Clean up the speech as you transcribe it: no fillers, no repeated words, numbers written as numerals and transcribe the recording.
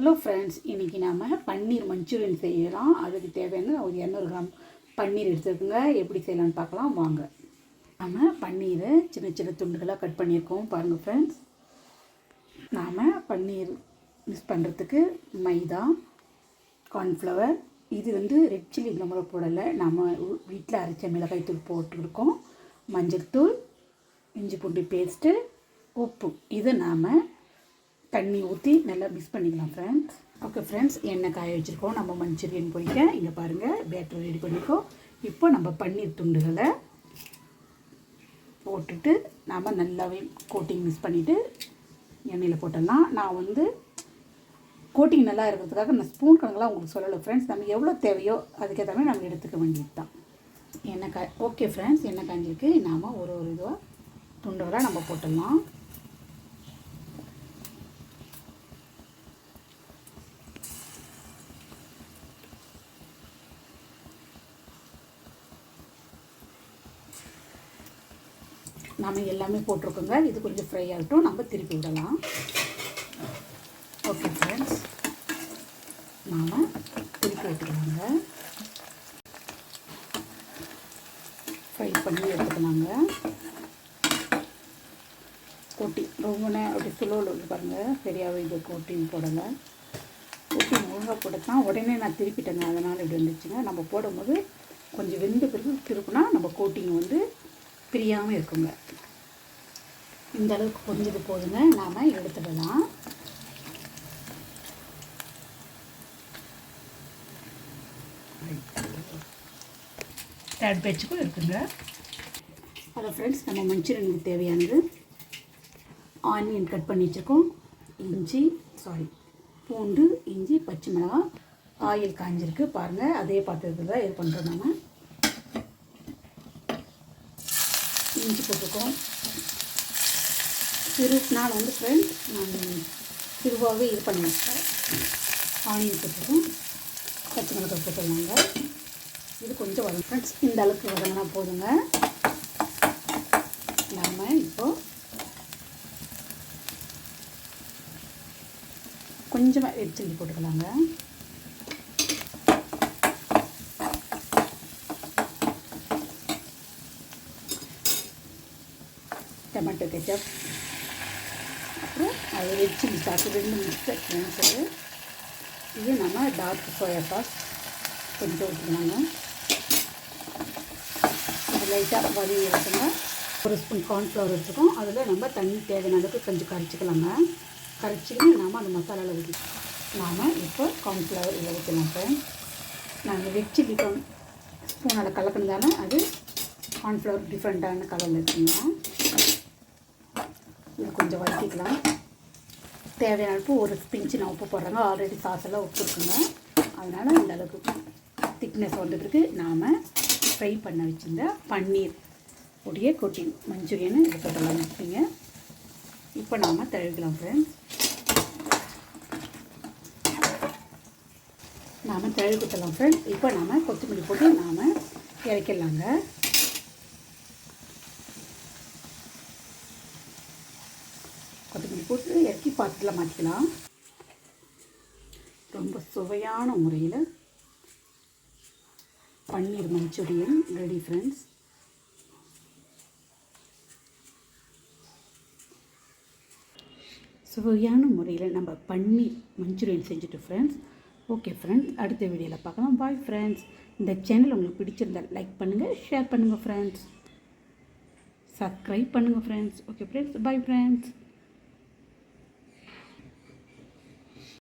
Hello friends, இன்றைக்கி நாம் பன்னீர் Manchurian செய்யலாம். அதுக்கு தேவையான ஒரு 200 கிராம் பன்னீர் எடுத்துக்கோங்க. எப்படி செய்யலான்னு பார்க்கலாம் வாங்க. நம்ம பன்னீரை சின்ன சின்ன துண்டுகளாக கட் பண்ணியிருக்கோம். பாருங்கள் ஃப்ரெண்ட்ஸ், நாம் பன்னீர் மிக்ஸ் பண்ணுறதுக்கு மைதா, கார்ன்ஃப்ளவர், இது ரெட் சில்லி நம்மளை போடலை, நம்ம வீட்டில் அரைச்ச மிளகாய் தூள் போட்டுருக்கோம், மஞ்சள் தூள், இஞ்சி பூண்டு பேஸ்ட்டு, உப்பு. இதை நாம் தண்ணி ஊற்றி நல்லா மிக்ஸ் பண்ணிக்கலாம் ஃப்ரெண்ட்ஸ். ஓகே ஃப்ரெண்ட்ஸ், எண்ணெய் காய வச்சுருக்கோம். நம்ம மஞ்சூரியன் பொரிக்க இங்கே பாருங்கள் பேட்டர் ரெடி பண்ணியிருக்கோம். இப்போ நம்ம பன்னீர் துண்டுகளை போட்டுட்டு நாம் நல்லாவே கோட்டிங் மிக்ஸ் பண்ணிவிட்டு எண்ணெயில் போட்டோம்னா, நான் கோட்டிங் நல்லா இருக்கிறதுக்காக நான் ஸ்பூன் கணக்கெலாம் உங்களுக்கு சொல்லலை ஃப்ரெண்ட்ஸ். நம்ம எவ்வளோ தேவையோ அதுக்கேற்ற மாதிரி நம்ம எடுத்துக்க வேண்டியது தான். ஓகே ஃப்ரெண்ட்ஸ், எண்ணெய் காஞ்சிருக்கு. நாம் ஒரு இதுவாக துண்டுகளாக நம்ம போட்டுடலாம். நாம் எல்லாமே போட்டிருக்கோங்க. இது கொஞ்சம் ஃப்ரை ஆகட்டும், நம்ம திருப்பி விடலாம். ஓகே ஃப்ரெண்ட்ஸ், நாம் திருப்பி விட்டுக்கலாங்க. ஃப்ரை பண்ணி எடுத்துக்கலாங்க. கோட்டிங் ரொம்ப அப்படி சுலோவில் பாருங்கள், சரியாகவே இது கோட்டிங் போடலை. கோட்டிங் ஒழுங்காக போட்டா உடனே நான் திருப்பிட்டேங்க, அதனால் இப்படி வந்துச்சுங்க. நம்ம போடும்போது கொஞ்சம் வெந்து பிறகு திருப்பினா நம்ம கோட்டிங் பிரியாமல் இருக்குங்க. இந்த அளவுக்கு கொஞ்சது போதுங்க, நாம் எடுத்துடலாம். தேர்ட் பேட்சுக்கும் இருக்குங்க. ஹலோ ஃப்ரெண்ட்ஸ், நம்ம மஞ்சூரியனுக்கு தேவையானது ஆனியன் கட் பண்ணி வச்சுருக்கோம், பூண்டு, இஞ்சி, பச்சை மிளகாய், ஆயில் காஞ்சிருக்கு பாருங்கள். அதே பாத்திரத்தில் தான் இது பண்ணுறோம். நம்ம இஞ்சி போட்டுருக்கோம். நான் ஃப்ரெண்ட்ஸ் சிறுவாகவே இது பண்ணி வச்சேன். ஆனியன் போட்டுருக்கோம், பச்சை மிளகாய் போட்டுருவாங்க. இது கொஞ்சம் வரும் ஃப்ரெண்ட்ஸ். இந்த அளவுக்கு வதங்கினா போதுங்க. நாம் இப்போது கொஞ்சமாக ரெட் சில்லி போட்டுக்கலாங்க. டொமேட்டோ கெச்சப், அப்புறம் அது ரெட் சில்லி சாஸ் 2 மிக்சர் கேன்சரு. இது நம்ம டார்க் சோயா சாஸ் கொஞ்சம் ஊற்றிக்கலாங்க. அது லைட்டாக வதங்கி இருக்குங்க. ஒரு ஸ்பூன் கார்ன்ஃப்ளவர் வச்சுருக்கோம். அதில் நம்ம தண்ணி தேவையான அளவுக்கு கொஞ்சம் கரைச்சிக்கலாங்க. கரைச்சிக்கிட்டு நாம் அந்த மசாலாவில் ஊற்றி நாம் இப்போ கார்ன்ஃப்ளவர் இதில் ஊற்றலாம். ஃப்ரெண்ட்ஸ், நாங்கள் ரெட் சில்லி ஸ்பூனால் கலக்கினதால அது கார்ன்ஃப்ளவர் டிஃப்ரெண்ட்டான கலரில் இருக்குங்க. இது கொஞ்சம் வதக்கிக்கலாம். தேவையான அளவுக்கு ஒரு பிஞ்சு நான் உப்பு போடுறாங்க. ஆல்ரெடி சாஸெல்லாம் உப்பு இருக்குங்க, அதனால் இந்த அளவுக்கு திக்னஸ் வந்துருக்கு. நாம் ஃப்ரை பண்ண வச்சுருந்த பன்னீர் உடைய கோட்டிங் மஞ்சூரியனை இது போட்டலாம் வச்சுங்க. இப்போ நாம் தழுவிக்கலாம் ஃப்ரெண்ட்ஸ். நாம் தழுவி கொடுத்தலாம் ஃப்ரெண்ட்ஸ். இப்போ நாம் கொத்தமல்லி போட்டு நாம் இறக்கிடலாங்க. கொத்தமல்லி போட்டு இறக்கி பாத்திரத்தில் மாற்றிக்கலாம். ரொம்ப சுவையான முறையில் பன்னீர் மஞ்சூரியன் ரெடி ஃப்ரெண்ட்ஸ். சுவையான முறையில் நம்ம பன்னீர் மஞ்சூரியன் செஞ்சுட்டு ஃப்ரெண்ட்ஸ். ஓகே ஃப்ரெண்ட்ஸ், அடுத்த வீடியோவில் பார்க்கலாம். Bye friends. இந்த சேனல் உங்களுக்கு பிடிச்சிருந்தால் லைக் பண்ணுங்கள், ஷேர் பண்ணுங்கள் ஃப்ரெண்ட்ஸ், சப்ஸ்கிரைப் பண்ணுங்கள் friends. Okay friends, bye friends.